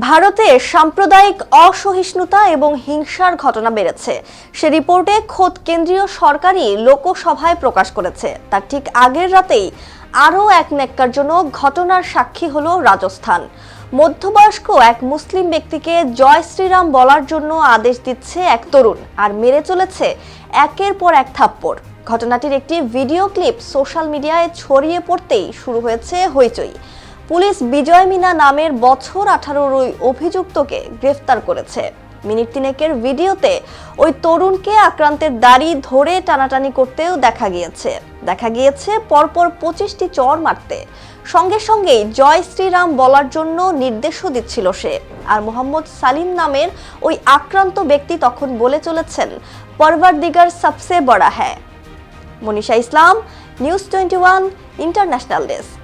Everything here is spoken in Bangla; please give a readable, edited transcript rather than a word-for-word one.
ভারতে সাম্প্রদায়িক অসহিষ্ণুতা এবং হিংসার ঘটনা বেড়েছে। সে রিপোর্টে খোদ কেন্দ্রীয় সরকারই লোকসভায় প্রকাশ করেছে। তার ঠিক আগের রাতেই আরও এক ন্যাক্কারজনক ঘটনার সাক্ষী হলো রাজস্থান। মধ্যবয়স্ক এক মুসলিম ব্যক্তিকে জয় শ্রীরাম বলার জন্য আদেশ দিচ্ছে এক তরুণ, আর মেরে চলেছে একের পর এক থাপ্পড়। ঘটনাটির একটি ভিডিও ক্লিপ সোশ্যাল মিডিয়ায় ছড়িয়ে পড়তেই শুরু হয়েছে হইচই। পুলিশ বিজয় মিনা নামের বছর 18 ওই অভিযুক্তকে গ্রেফতার করেছে। মিনিট তিনেকের ভিডিওতে ওই তরুণকে আক্রান্তের দাড়ি ধরে টানাটানি করতেও দেখা গিয়েছে পরপর 25টি চড় মারতে। সঙ্গে সঙ্গেই জয় শ্রীরাম বলার জন্য নির্দেশও দিচ্ছিল সে। আর মোহাম্মদ সালিম নামের ওই আক্রান্ত ব্যক্তি তখন বলে চলেছেন, পরওয়ারদিগার সবসে বড়া হ্যায়। মনীষা ইসলাম, নিউজ 21 ইন্টারন্যাশনাল ডেস্ক।